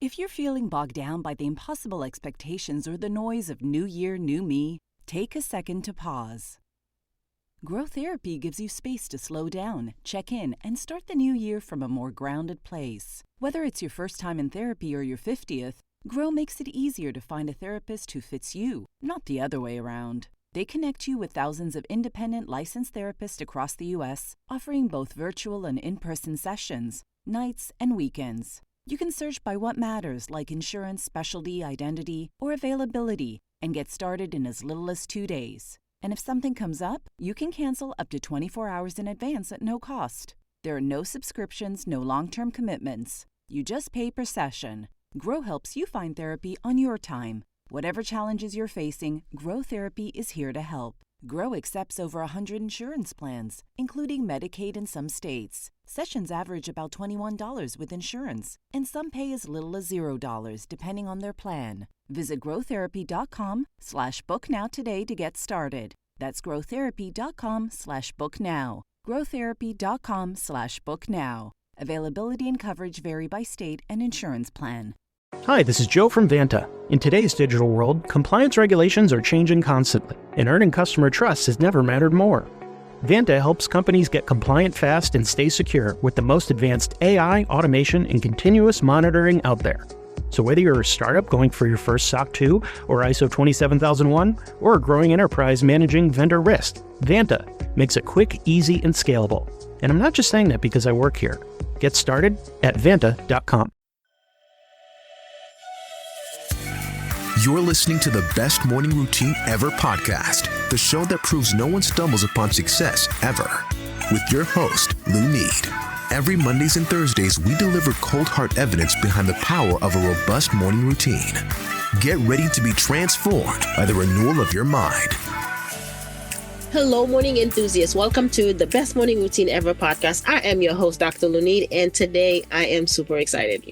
If you're feeling bogged down by the impossible expectations or the noise of new year, new me, take a second to pause. Grow Therapy gives you space to slow down, check in, and start the new year from a more grounded place. Whether it's your first time in therapy or your 50th, Grow makes it easier to find a therapist who fits you, not the other way around. They connect you with thousands of independent licensed therapists across the U.S., offering both virtual and in-person sessions, nights and weekends. You can search by what matters, like insurance, specialty, identity, or availability, and get started in as little as 2 days. And if something comes up, you can cancel up to 24 hours in advance at no cost. There are no subscriptions, no long-term commitments. You just pay per session. Grow helps you find therapy on your time. Whatever challenges you're facing, Grow Therapy is here to help. Grow accepts over 100 insurance plans, including Medicaid in some states. Sessions average about $21 with insurance, and some pay as little as $0, depending on their plan. Visit growtherapy.com/booknow today to get started. That's growtherapy.com/booknow. growtherapy.com/booknow. Availability and coverage vary by state and insurance plan. Hi, this is Joe from Vanta. In today's digital world, compliance regulations are changing constantly, and earning customer trust has never mattered more. Vanta helps companies get compliant fast and stay secure with the most advanced AI, automation, and continuous monitoring out there. So whether you're a startup going for your first SOC 2 or ISO 27001, or a growing enterprise managing vendor risk, Vanta makes it quick, easy, and scalable. And I'm not just saying that because I work here. Get started at vanta.com. You're listening to the Best Morning Routine Ever podcast, the show that proves no one stumbles upon success ever, with your host, Lou Need. Every Mondays and Thursdays, we deliver cold hard evidence behind the power of a robust morning routine. Get ready to be transformed by the renewal of your mind. Hello, morning enthusiasts. Welcome to the Best Morning Routine Ever podcast. I am your host, Dr. Lou Need, and today I am super excited.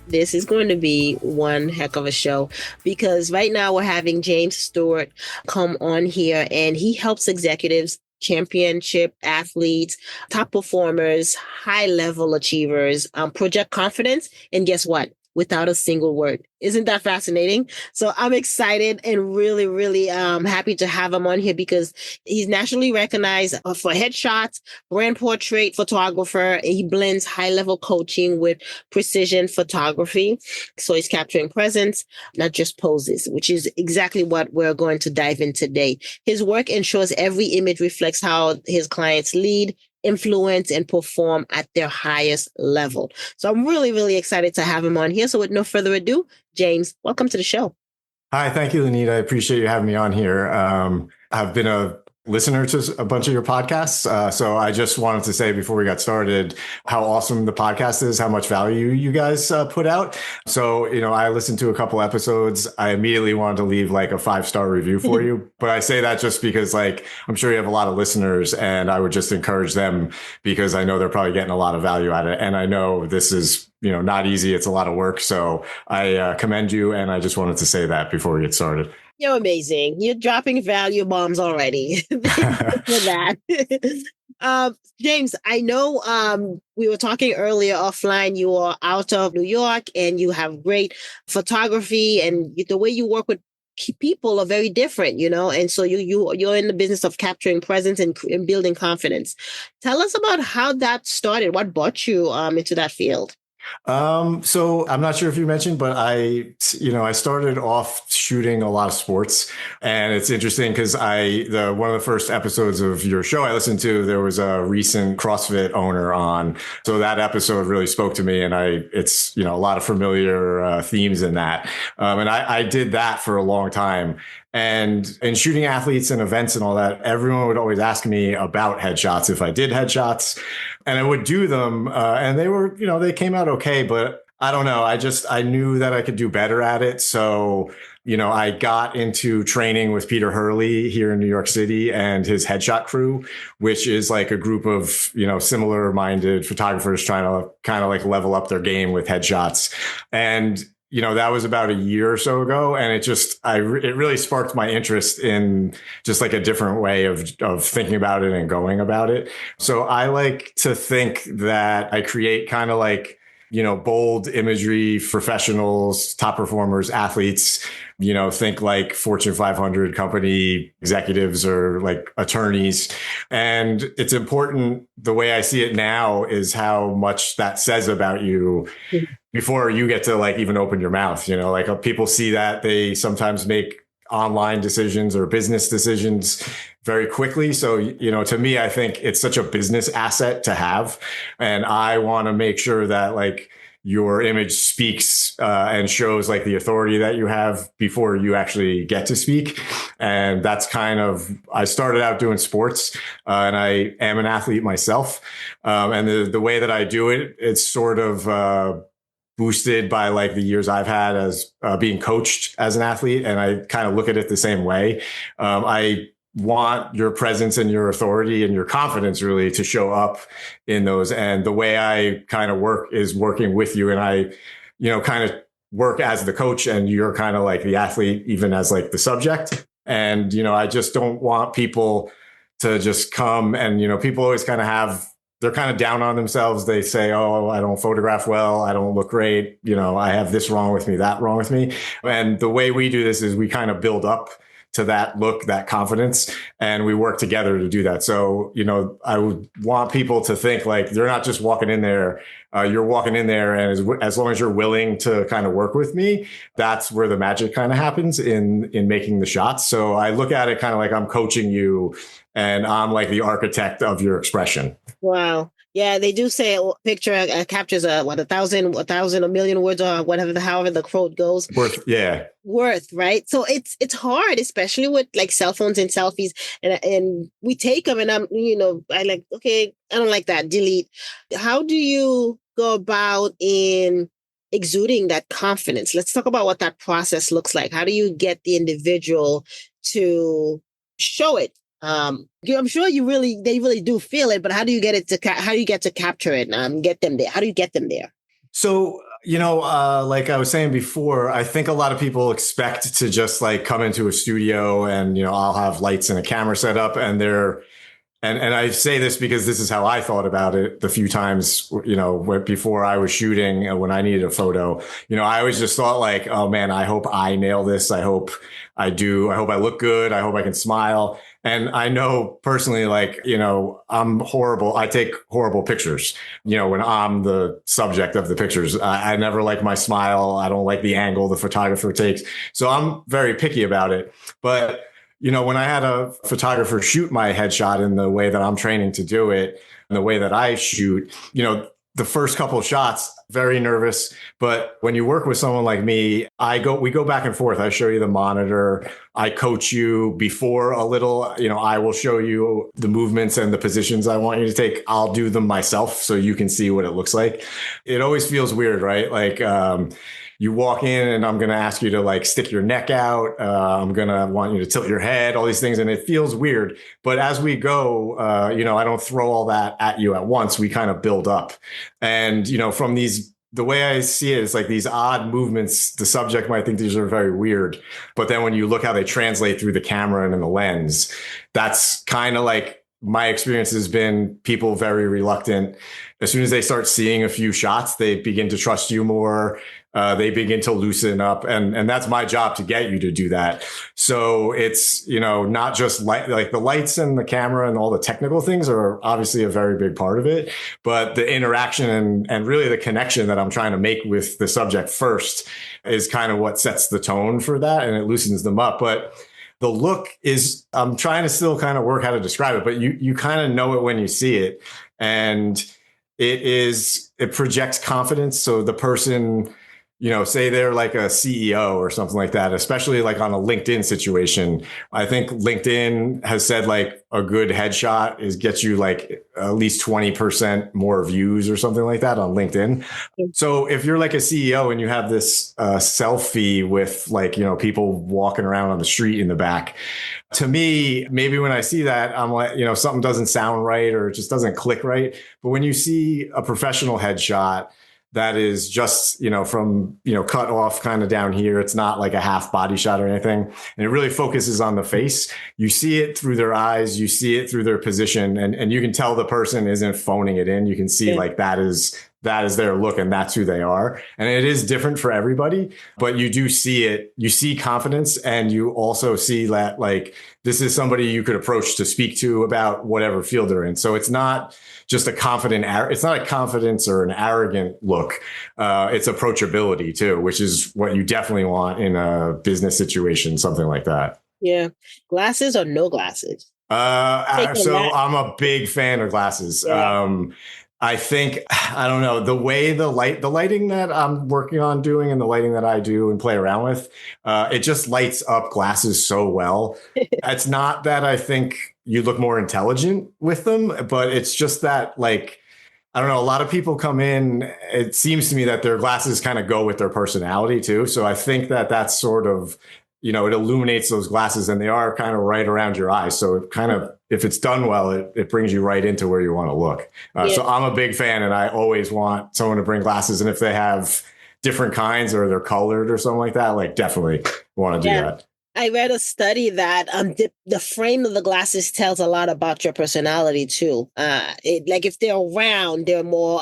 This is going to be one heck of a show because right now we're having James Stewart come on here, and he helps executives, championship athletes, top performers, high-level achievers, project confidence. And guess what? Without a single word. Isn't that fascinating? So I'm excited and really, really happy to have him on here because he's nationally recognized for headshots, brand portrait photographer. He blends high-level coaching with precision photography. So he's capturing presence, not just poses, which is exactly what we're going to dive in today. His work ensures every image reflects how his clients lead, influence, and perform at their highest level. So I'm really, really excited to have him on here. So with no further ado, James, welcome to the show. Hi, thank you, Lanita. I appreciate you having me on here. I've been a listener to a bunch of your podcasts. So I just wanted to say before we got started, how awesome the podcast is, how much value you guys put out. So, I listened to a couple episodes. I immediately wanted to leave like a 5-star review for you. But I say that just because I'm sure you have a lot of listeners, and I would just encourage them because I know they're probably getting a lot of value out of it. And I know this is, not easy. It's a lot of work. So I commend you. And I just wanted to say that before we get started. You're amazing. You're dropping value bombs already. Thank you for that. James, I know we were talking earlier offline. You are out of New York and you have great photography, and the way you work with people are very different, and so you're in the business of capturing presence and building confidence. Tell us about how that started. What brought you into that field? So I'm not sure if you mentioned, but I started off shooting a lot of sports, and it's interesting because one of the first episodes of your show I listened to, there was a recent CrossFit owner on. So that episode really spoke to me, and it's a lot of familiar themes in that. And I did that for a long time. And shooting athletes and events and all that, everyone would always ask me about headshots, if I did headshots, and I would do them. And they were, they came out okay, but I don't know. I knew that I could do better at it. So, I got into training with Peter Hurley here in New York City and his headshot crew, which is like a group of, similar minded photographers trying to kind of like level up their game with headshots. And that was about a year or so ago. And it really sparked my interest in just like a different way of thinking about it and going about it. So I like to think that I create kind of like, bold imagery, professionals, top performers, athletes, think like Fortune 500 company executives or like attorneys. And it's important. The way I see it now is how much that says about you before you get to like even open your mouth. Like people see that, they sometimes make online decisions or business decisions very quickly. So, to me, I think it's such a business asset to have. And I want to make sure that like your image speaks and shows like the authority that you have before you actually get to speak. And that's I started out doing sports and I am an athlete myself. And the way that I do it, it's sort of boosted by like the years I've had as being coached as an athlete. And I kind of look at it the same way. I want your presence and your authority and your confidence really to show up in those. And the way I kind of work is working with you. And I, kind of work as the coach and you're kind of like the athlete, even as like the subject. And, I just don't want people to just come and, people always kind of they're kind of down on themselves. They say, oh, I don't photograph well. I don't look great. I have this wrong with me, that wrong with me. And the way we do this is we kind of build up to that look, that confidence, and we work together to do that. So, I would want people to think like they're not just walking in there. You're walking in there, and as long as you're willing to kind of work with me, that's where the magic kind of happens in making the shots. So I look at it kind of like I'm coaching you, and I'm like the architect of your expression. Wow. Yeah, they do say a picture captures a thousand, a million words, or however the quote goes. Worth, right? So it's hard, especially with like cell phones and selfies, and we take them, and I like, okay, I don't like that, delete. How do you go about in exuding that confidence? Let's talk about what that process looks like. How do you get the individual to show it? I'm sure they really do feel it, but how do you get to capture it and get them there? How do you get them there? So, like I was saying before, I think a lot of people expect to just like come into a studio and, I'll have lights and a camera set up and and I say this because this is how I thought about it the few times, before I was shooting and when I needed a photo, I always just thought like, oh man, I hope I nail this. I hope I do. I hope I look good. I hope I can smile. And I know personally, like, I'm horrible. I take horrible pictures, when I'm the subject of the pictures. I never like my smile. I don't like the angle the photographer takes. So I'm very picky about it. But, when I had a photographer shoot my headshot in the way that I'm training to do it, and the way that I shoot, the first couple of shots, very nervous. But when you work with someone like me, we go back and forth. I show you the monitor. I coach you before a little, I will show you the movements and the positions I want you to take. I'll do them myself so you can see what it looks like. It always feels weird, right? Like, you walk in and I'm going to ask you to like stick your neck out. I'm going to want you to tilt your head, all these things. And it feels weird. But as we go, I don't throw all that at you at once. We kind of build up. And, from the way I see it is like these odd movements. The subject might think these are very weird. But then when you look how they translate through the camera and in the lens, that's kind of like my experience has been people very reluctant. As soon as they start seeing a few shots, they begin to trust you more. They begin to loosen up. And that's my job to get you to do that. So it's, not just like the lights and the camera and all the technical things are obviously a very big part of it, but the interaction and really the connection that I'm trying to make with the subject first is kind of what sets the tone for that. And it loosens them up. But the look is, I'm trying to still kind of work how to describe it, but you kind of know it when you see it. And it projects confidence. So the person, say they're like a CEO or something like that, especially like on a LinkedIn situation. I think LinkedIn has said like a good headshot gets you like at least 20% more views or something like that on LinkedIn. So if you're like a CEO and you have this selfie with like, people walking around on the street in the back, to me, maybe when I see that, I'm like, something doesn't sound right or it just doesn't click right. But when you see a professional headshot, that is just, from, cut off kind of down here. It's not like a half body shot or anything. And it really focuses on the face. You see it through their eyes. You see it through their position. And you can tell the person isn't phoning it in. You can see like that is that is their look and that's who they are. And it is different for everybody, but you do see it. You see confidence, and you also see that like this is somebody you could approach to speak to about whatever field they're in. So it's not just it's not a confidence or an arrogant look. It's approachability too, which is what you definitely want in a business situation, something like that. Yeah. Glasses or no glasses? So I'm a big fan of glasses. Yeah. I think, I don't know, the way the lighting that I'm working on doing and the lighting that I do and play around with, it just lights up glasses so well. It's not that I think you look more intelligent with them, but it's just that, like, I don't know, a lot of people come in, it seems to me that their glasses kind of go with their personality too. So I think that that's sort of, it illuminates those glasses, and they are kind of right around your eyes. So it kind of, if it's done well, it brings you right into where you want to look. So I'm a big fan, and I always want someone to bring glasses. And if they have different kinds or they're colored or something like that, like definitely want to do that. I read a study that the frame of the glasses tells a lot about your personality too. Like if they're round, they're more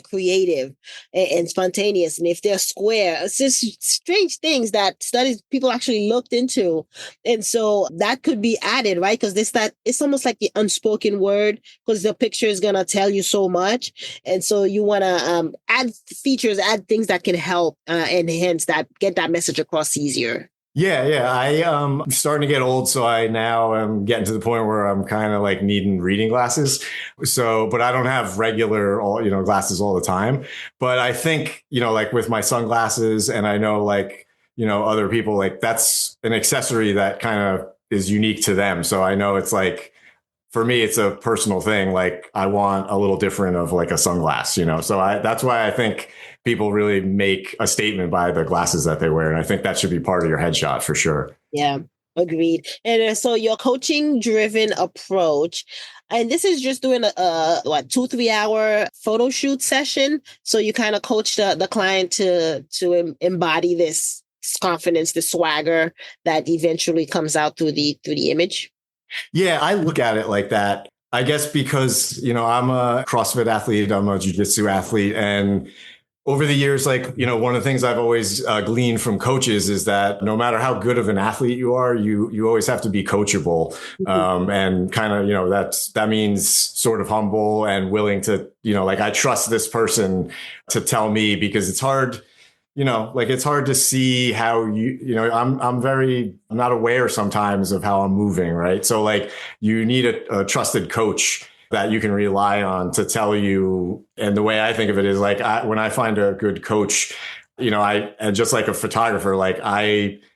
creative and spontaneous, and if they're square, it's just strange things that people actually looked into, and so that could be added, right? Because it's almost like the unspoken word, because the picture is gonna tell you so much, and so you want to add features, add things that can help enhance that, get that message across easier. Yeah. I'm starting to get old, so I now am getting to the point where I'm kind of like needing reading glasses. So, but I don't have regular, glasses all the time. But I think, like with my sunglasses, and I know like, other people, like that's an accessory that kind of is unique to them. So I know it's like, for me, it's a personal thing. Like I want a little different of like a sunglass, so that's why I think people really make a statement by the glasses that they wear. And I think that should be part of your headshot for sure. Yeah, agreed. And so your coaching driven approach, and this is just doing a 2-3 hour photo shoot session. So you kind of coach the client to embody this confidence, the swagger that eventually comes out through the image. Yeah, I look at it like that. I guess because, I'm a CrossFit athlete, I'm a jiu-jitsu athlete, and over the years, like, one of the things I've always gleaned from coaches is that no matter how good of an athlete you are, you always have to be coachable. And kind of, that means sort of humble and willing to, like I trust this person to tell me, because it's hard, it's hard to see how I'm not aware sometimes of how I'm moving. Right. So like you need a trusted coach that you can rely on to tell you. And the way I think of it is like, when I find a good coach, and just like a photographer, like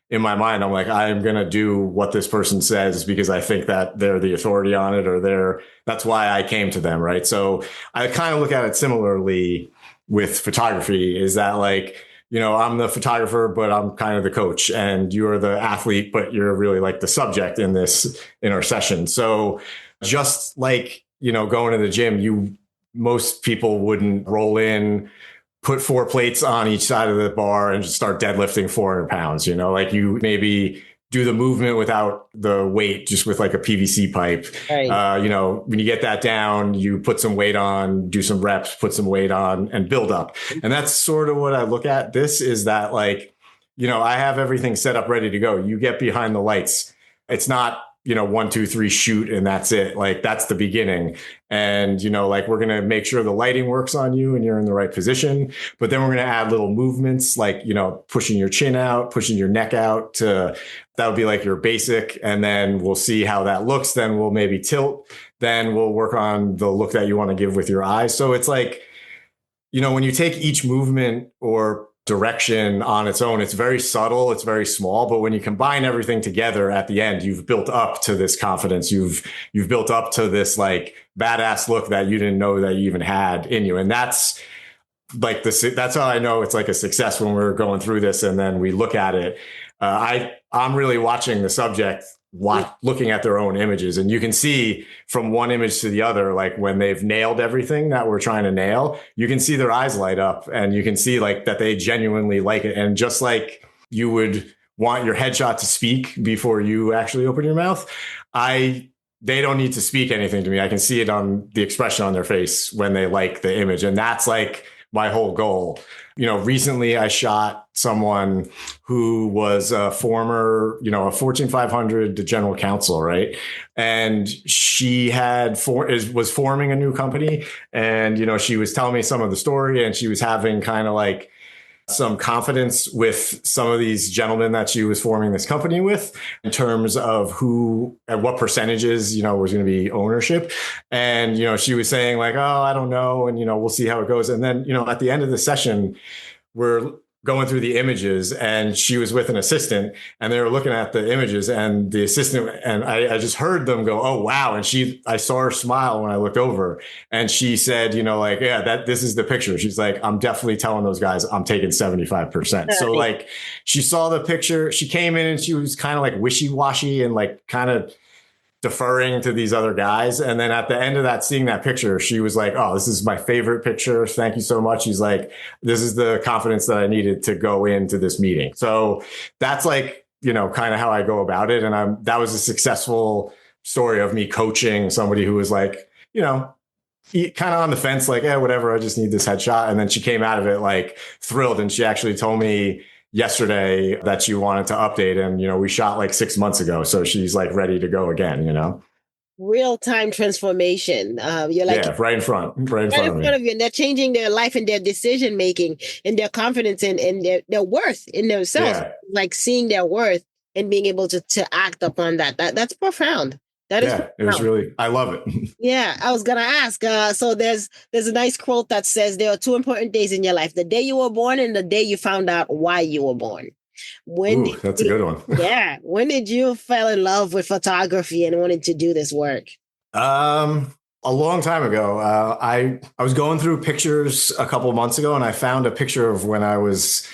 in my mind, I'm like, I'm going to do what this person says because I think that they're the authority on it, or that's why I came to them. Right. So I kind of look at it similarly with photography, is that like, I'm the photographer, but I'm kind of the coach, and you're the athlete, but you're really like the subject in our session. So just like, going to the gym, most people wouldn't roll in, put 4 plates on each side of the bar and just start deadlifting 400 pounds, like you maybe do the movement without the weight, just with like a PVC pipe. Right. When you get that down, you put some weight on, do some reps, put some weight on, and build up. And that's sort of what I look at. This is that like, I have everything set up, ready to go. You get behind the lights. It's not, 1, 2, 3, shoot, and that's it. Like that's the beginning. And, like we're going to make sure the lighting works on you and you're in the right position. But then we're going to add little movements like, pushing your chin out, pushing your neck out that would be like your basic. And then we'll see how that looks. Then we'll maybe tilt. Then we'll work on the look that you want to give with your eyes. So it's like, when you take each movement or direction on its own, it's very subtle, it's very small, but when you combine everything together at the end, you've built up to this confidence, you've built up to this like badass look that you didn't know that you even had in you. And that's like that's how I know it's like a success when we're going through this and then we look at it. I'm really watching the subject looking at their own images, and you can see from one image to the other, like when they've nailed everything that we're trying to nail, you can see their eyes light up, and you can see like that they genuinely like it. And just like you would want your headshot to speak before you actually open your mouth, they don't need to speak anything to me. I can see it on the expression on their face when they like the image. And that's like my whole goal. Recently I shot someone who was a former, a Fortune 500 general counsel, right? And she was forming a new company, and she was telling me some of the story, and she was having kind of like some confidence with some of these gentlemen that she was forming this company with in terms of who and what percentages, was going to be ownership. And, she was saying like, oh, I don't know. And, we'll see how it goes. And then, at the end of the session, we're going through the images, and she was with an assistant, and they were looking at the images, and the assistant, and I just heard them go, oh, wow. And I saw her smile when I looked over, and she said, like, yeah, this is the picture. She's like, I'm definitely telling those guys I'm taking 75%. So like she saw the picture, she came in and she was kind of like wishy-washy and like kind of deferring to these other guys. And then at the end of that, seeing that picture, she was like, oh, this is my favorite picture. Thank you so much. She's like, this is the confidence that I needed to go into this meeting. So that's like, kind of how I go about it. And that was a successful story of me coaching somebody who was like, kind of on the fence, like, whatever, I just need this headshot. And then she came out of it like thrilled. And she actually told me yesterday that she wanted to update, and we shot like 6 months ago, so she's like ready to go again. Real-time transformation. You're like, yeah, right in front of you, and they're changing their life and their decision making and their confidence and their worth in themselves. Yeah. Like seeing their worth and being able to act upon that's profound. That is profound. It was really, I love it. Yeah, I was gonna ask. So there's a nice quote that says there are two important days in your life: the day you were born and the day you found out why you were born. That's a good one. Yeah. When did you fall in love with photography and wanted to do this work? A long time ago. I was going through pictures a couple of months ago, and I found a picture of when I was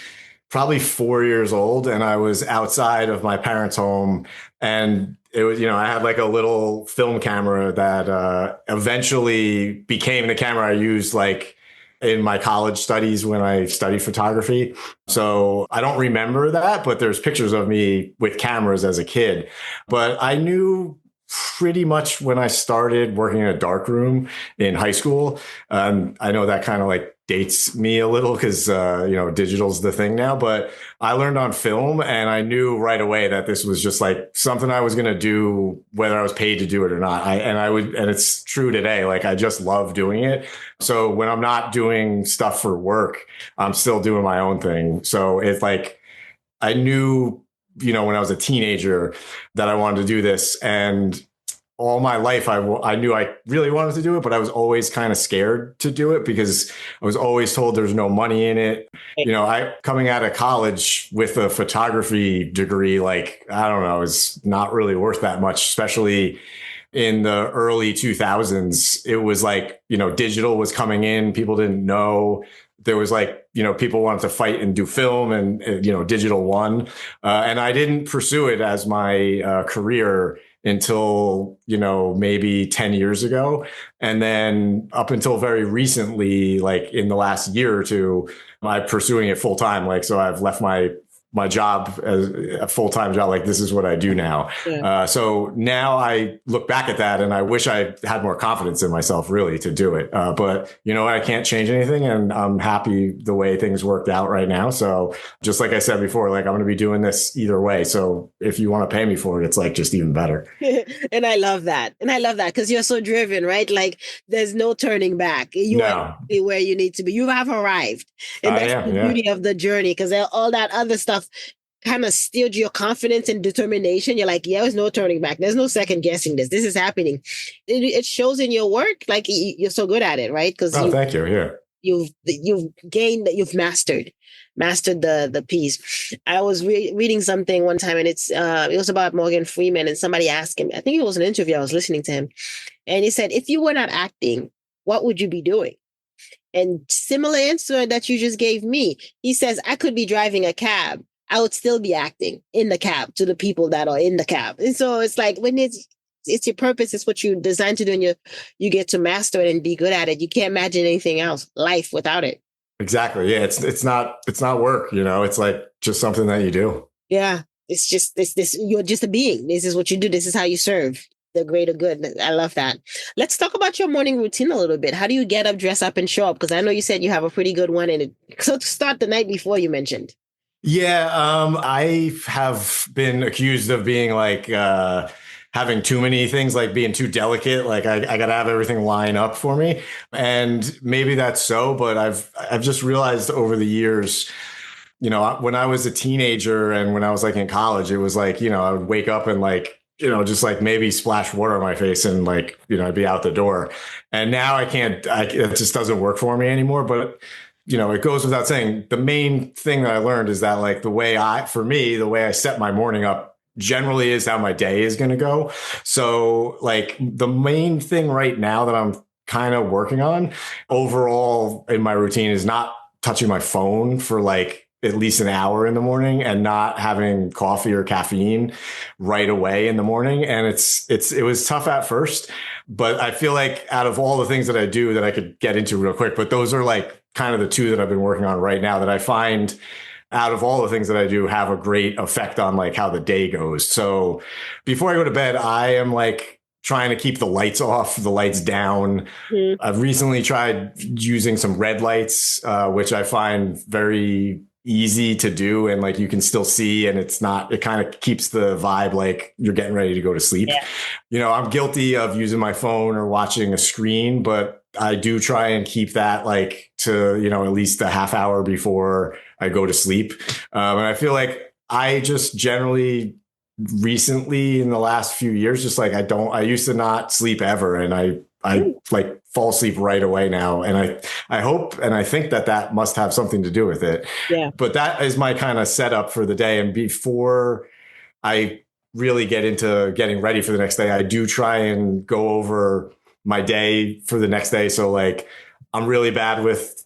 probably 4 years old, and I was outside of my parents' home, and it was, I had like a little film camera that eventually became the camera I used like in my college studies when I studied photography. So I don't remember that, but there's pictures of me with cameras as a kid. But I knew pretty much when I started working in a darkroom in high school. I know that kind of like dates me a little because, digital's the thing now, but I learned on film, and I knew right away that this was just like something I was going to do, whether I was paid to do it or not. And it's true today. Like I just love doing it. So when I'm not doing stuff for work, I'm still doing my own thing. So it's like, I knew, when I was a teenager that I wanted to do this, and all my life, I knew I really wanted to do it, but I was always kind of scared to do it because I was always told there's no money in it. Coming out of college with a photography degree, like, I don't know, is not really worth that much, especially in the early 2000s. It was like, digital was coming in. People didn't know. There was like, people wanted to fight and do film, and, digital won. And I didn't pursue it as my career until, maybe 10 years ago. And then up until very recently, like in the last year or two, I'm pursuing it full time. Like, so I've left my job as a full-time job. Like, this is what I do now. Yeah. So now I look back at that and I wish I had more confidence in myself really to do it. But I can't change anything, and I'm happy the way things worked out right now. So just like I said before, like I'm going to be doing this either way. So if you want to pay me for it, it's like just even better. And I love that. Because you're so driven, right? Like there's no turning back. You are where you need to be. You have arrived. And that's the beauty of the journey, because all that other stuff kind of steeled your confidence and determination. You're like, there's no turning back. There's no second guessing this. This is happening. It shows in your work. Like you're so good at it, right? Because thank you. Yeah. You've gained, you've mastered the piece. I was reading something one time, and it was about Morgan Freeman, and somebody asked him, I think it was an interview, I was listening to him, and he said, if you were not acting, what would you be doing? And similar answer that you just gave me. He says, I could be driving a cab. I would still be acting in the cab to the people that are in the cab. And so it's like when it's your purpose, it's what you designed to do, and you get to master it and be good at it. You can't imagine anything else, life without it. Exactly. Yeah. It's not work, it's like just something that you do. Yeah. It's this, you're just a being. This is what you do. This is how you serve. the greater good. I love that. Let's talk about your morning routine a little bit. How do you get up, dress up, and show up? Because I know you said you have a pretty good one. So to start the night before, you mentioned. Yeah, I have been accused of being like having too many things, like being too delicate. Like I got to have everything line up for me, and maybe that's so. But I've just realized over the years, when I was a teenager and when I was like in college, it was like I would wake up and like just like maybe splash water on my face and like I'd be out the door. And now I can't. It just doesn't work for me anymore. But it goes without saying, the main thing that I learned is that like the way I set my morning up generally is how my day is going to go. So like the main thing right now that I'm kind of working on overall in my routine is not touching my phone for like at least an hour in the morning and not having coffee or caffeine right away in the morning. And it was tough at first, but I feel like out of all the things that I do that I could get into real quick, but those are like kind of the two that I've been working on right now that I find out of all the things that I do have a great effect on like how the day goes. So before I go to bed, I am like trying to keep the lights off, the lights down. Mm-hmm. I've recently tried using some red lights, which I find very easy to do. And like you can still see, and it kind of keeps the vibe like you're getting ready to go to sleep. Yeah. I'm guilty of using my phone or watching a screen, but I do try and keep that like to, at least a half hour before I go to sleep. And I feel like I just generally recently in the last few years, just like I used to not sleep ever. And I like fall asleep right away now. And I hope, and I think that must have something to do with it. Yeah. But that is my kind of setup for the day. And before I really get into getting ready for the next day, I do try and go over my day for the next day. So like I'm really bad with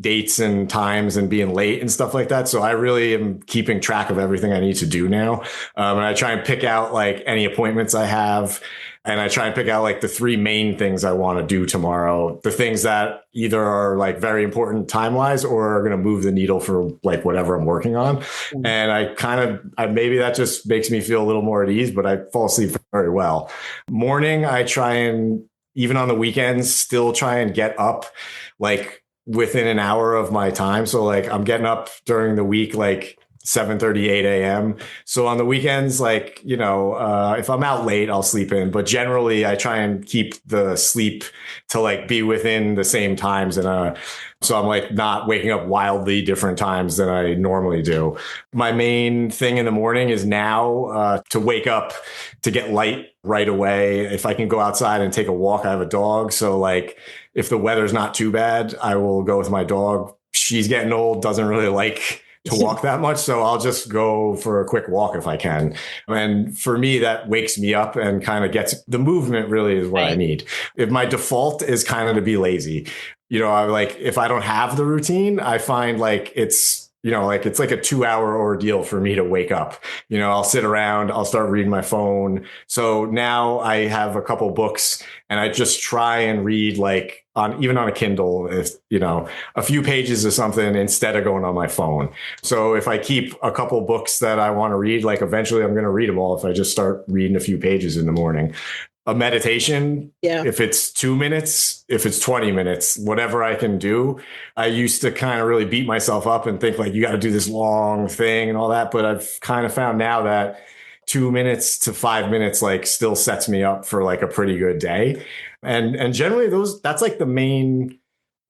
dates and times and being late and stuff like that. So I really am keeping track of everything I need to do now. And I try and pick out like any appointments I have. And I try and pick out like the three main things I want to do tomorrow. The things that either are like very important time-wise or are going to move the needle for like whatever I'm working on. Mm-hmm. And maybe that just makes me feel a little more at ease, but I fall asleep very well. Morning, I try and, even on the weekends, still try and get up like within an hour of my time. So like I'm getting up during the week, like 7:30, 8 a.m. So on the weekends, like, if I'm out late, I'll sleep in. But generally, I try and keep the sleep to like be within the same times. And so I'm like not waking up wildly different times than I normally do. My main thing in the morning is now to wake up, to get light right away. If I can go outside and take a walk, I have a dog. So like if the weather's not too bad, I will go with my dog. She's getting old, doesn't really like to walk that much. So I'll just go for a quick walk if I can. And for me, that wakes me up and kind of gets the movement really is what I need. If my default is kind of to be lazy, I like, if I don't have the routine, I find like it's like a 2-hour ordeal for me to wake up. I'll sit around, I'll start reading my phone. So now I have a couple books and I just try and read like even on a Kindle, if, a few pages of something instead of going on my phone. So if I keep a couple books that I want to read, like eventually I'm going to read them all if I just start reading a few pages in the morning. A meditation, if it's 2 minutes, if it's 20 minutes, whatever I can do. I used to kind of really beat myself up and think like, you got to do this long thing and all that. But I've kind of found now that 2 minutes to 5 minutes, like still sets me up for like a pretty good day. And generally that's like the main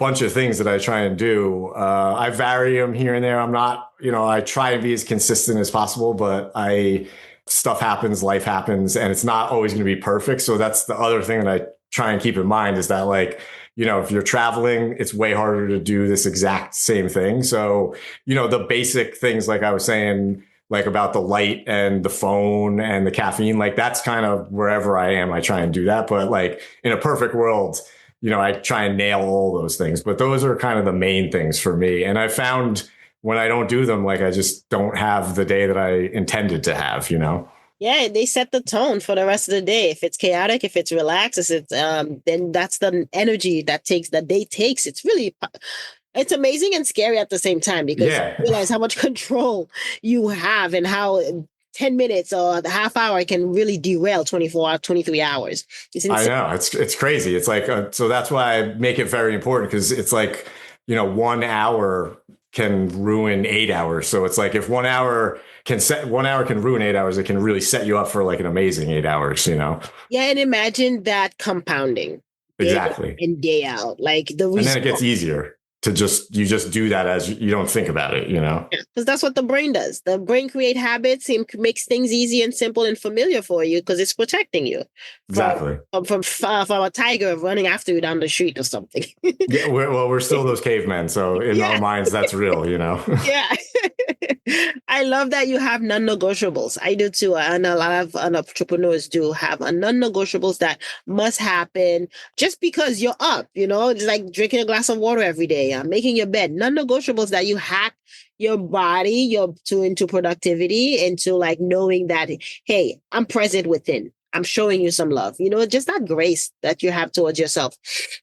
bunch of things that I try and do. I vary them here and there. I'm not, I try to be as consistent as possible, but stuff happens, life happens, and it's not always going to be perfect. So that's the other thing that I try and keep in mind is that like, if you're traveling, it's way harder to do this exact same thing. So, the basic things, like I was saying, like about the light and the phone and the caffeine, like that's kind of wherever I am, I try and do that. But like in a perfect world, I try and nail all those things, but those are kind of the main things for me. And I found when I don't do them, like I just don't have the day that I intended to have, Yeah, they set the tone for the rest of the day. If it's chaotic, if it's relaxed, then that's the energy that day takes. It's amazing and scary at the same time because you realize how much control you have and how 10 minutes or the half hour can really derail 24 hours, 23 hours. I know it's crazy. It's like, so that's why I make it very important, because it's like, 1 hour can ruin 8 hours. So it's like if 1 hour can ruin 8 hours, it can really set you up for like an amazing 8 hours, Yeah. And imagine that compounding Exactly. day in, day out, like and then it gets easier to you just do that as you don't think about it, Because that's what the brain does. The brain create habits and makes things easy and simple and familiar for you because it's protecting you. Exactly. From a tiger running after you down the street or something. Yeah, we're still those cavemen. So in our minds, that's real, Yeah. I love that you have non-negotiables. I do too. And a lot of entrepreneurs do have a non-negotiables that must happen just because you're up, it's like drinking a glass of water every day, making your bed, non-negotiables that you hack your body, into productivity, into like knowing that, hey, I'm present within. I'm showing you some love, just that grace that you have towards yourself.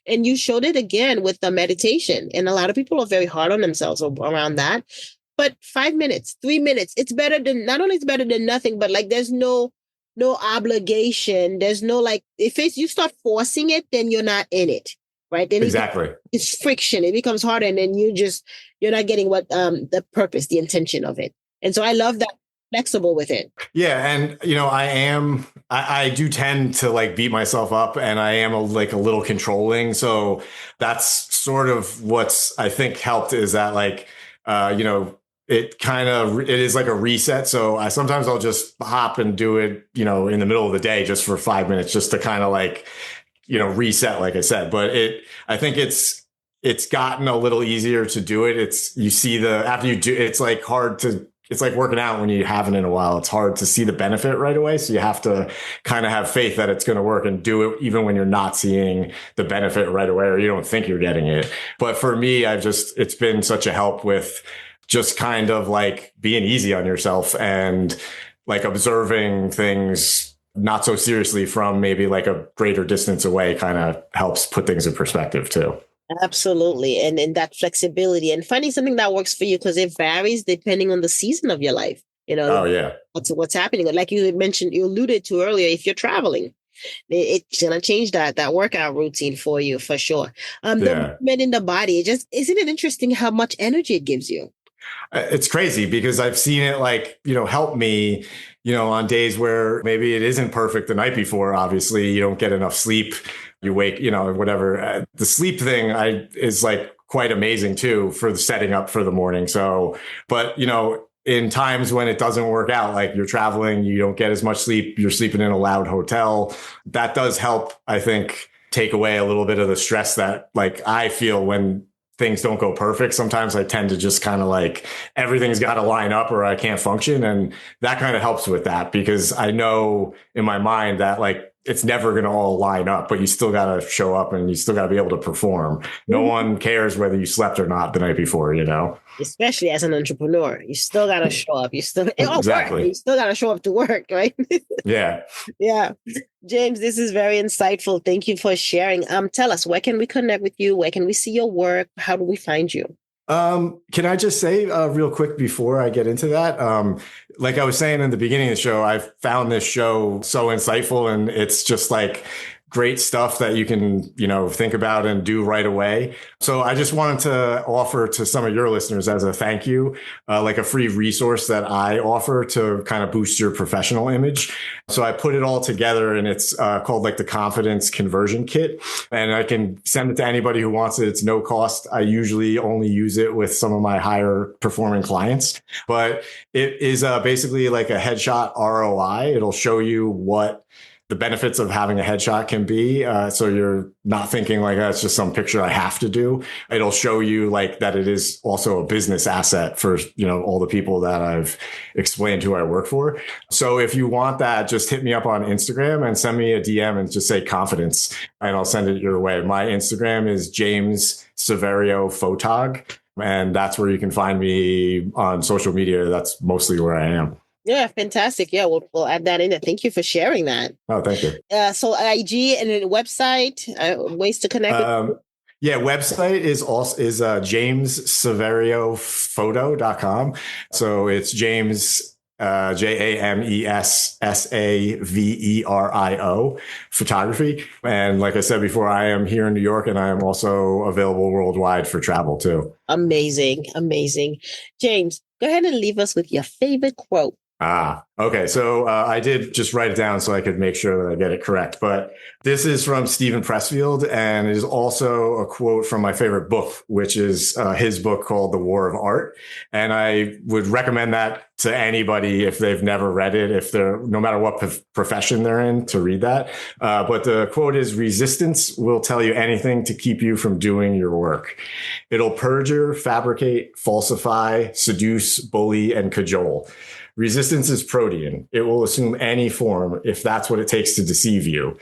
And you showed it again with the meditation. And a lot of people are very hard on themselves around that. But 5 minutes, 3 minutes, it's better than, not only it's better than nothing, but like there's no obligation. There's no like, if you start forcing it, then you're not in it. Right. Then exactly. It's friction. It becomes harder. And then you're not getting what the purpose, the intention of it. And so I love that flexible with it. Yeah. And, I do tend to like beat myself up, and I am a little controlling. So that's sort of what's, I think, helped, is that like, it is like a reset. So I'll just hop and do it, in the middle of the day, just for 5 minutes, just to kind of like, reset, like I said. But I think it's gotten a little easier to do it. After you do, it's like it's like working out when you haven't in a while. It's hard to see the benefit right away. So you have to kind of have faith that it's going to work and do it even when you're not seeing the benefit right away, or you don't think you're getting it. But for me, it's been such a help with just kind of like being easy on yourself and like observing things not so seriously from maybe like a greater distance away kind of helps put things in perspective too. Absolutely. And that flexibility and finding something that works for you, because it varies depending on the season of your life. Oh, yeah. What's happening. Like you mentioned, you alluded to earlier, if you're traveling, it's going to change that workout routine for you for sure. The movement in the body, isn't it interesting how much energy it gives you? It's crazy because I've seen it like, help me, on days where maybe it isn't perfect the night before. Obviously, you don't get enough sleep. You wake, whatever. The sleep thing is like quite amazing too for the setting up for the morning. So, but, in times when it doesn't work out, like you're traveling, you don't get as much sleep, you're sleeping in a loud hotel, that does help, I think, take away a little bit of the stress that like I feel when things don't go perfect. Sometimes I tend to just kind of like everything's got to line up or I can't function. And that kind of helps with that, because I know in my mind that like it's never going to all line up, but you still got to show up and you still got to be able to perform. No one cares whether you slept or not the night before, Especially as an entrepreneur, you still got to show up. You still exactly. You still got to show up to work, right? Yeah. Yeah. James, this is very insightful. Thank you for sharing. Tell us, where can we connect with you? Where can we see your work? How do we find you? Can I just say real quick before I get into that? Like I was saying in the beginning of the show, I found this show so insightful, and it's just like great stuff that you can, think about and do right away. So I just wanted to offer to some of your listeners as a thank you, like a free resource that I offer to kind of boost your professional image. So I put it all together, and it's called like the Confidence Conversion Kit. And I can send it to anybody who wants it. It's no cost. I usually only use it with some of my higher performing clients, but it is basically like a headshot ROI. It'll show you what the benefits of having a headshot can be. So you're not thinking like, that's just some picture I have to do. It'll show you like that it is also a business asset for, all the people that I've explained who I work for. So if you want that, just hit me up on Instagram and send me a DM and just say confidence, and I'll send it your way. My Instagram is James Severio Photog, and that's where you can find me on social media. That's mostly where I am. Yeah, fantastic. Yeah, we'll add that in there. Thank you for sharing that. Oh, thank you. So IG and then website, ways to connect with you? Yeah, website is jamesseveriophoto.com. So it's James JamesSaverio, photography. And like I said before, I am here in New York, and I am also available worldwide for travel too. Amazing. Amazing. James, go ahead and leave us with your favorite quote. Okay. So I did just write it down so I could make sure that I get it correct. But this is from Stephen Pressfield, and it is also a quote from my favorite book, which is his book called The War of Art. And I would recommend that to anybody if they've never read it, if they're no matter what profession they're in, to read that. But the quote is, "Resistance will tell you anything to keep you from doing your work. It'll perjure, fabricate, falsify, seduce, bully, and cajole. Resistance is protean. It will assume any form if that's what it takes to deceive you.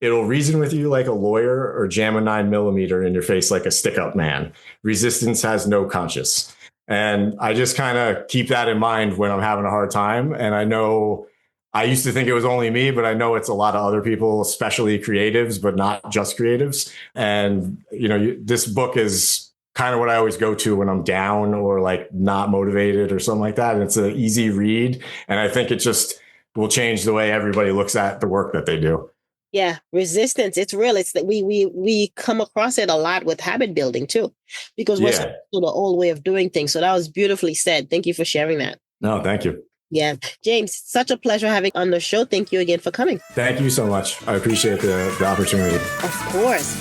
It'll reason with you like a lawyer or jam a 9mm in your face like a stick-up man. Resistance has no conscience." And I just kind of keep that in mind when I'm having a hard time. And I know I used to think it was only me, but I know it's a lot of other people, especially creatives, but not just creatives. And, this book is kind of what I always go to when I'm down or like not motivated or something like that. And it's an easy read. And I think it just will change the way everybody looks at the work that they do. Yeah, resistance. It's real. It's that we come across it a lot with habit building too, because we're stuck to the old way of doing things. So that was beautifully said. Thank you for sharing that. No, thank you. Yeah. James, such a pleasure having you on the show. Thank you again for coming. Thank you so much. I appreciate the opportunity. Of course.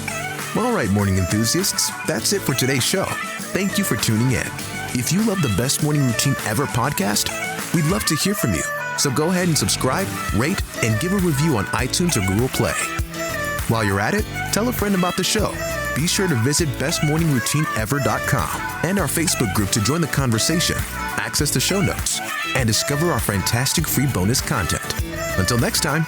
All right, morning enthusiasts, that's it for today's show. Thank you for tuning in. If you love the Best Morning Routine Ever podcast, we'd love to hear from you. So go ahead and subscribe, rate, and give a review on iTunes or Google Play. While you're at it, tell a friend about the show. Be sure to visit bestmorningroutineever.com and our Facebook group to join the conversation, access the show notes, and discover our fantastic free bonus content. Until next time,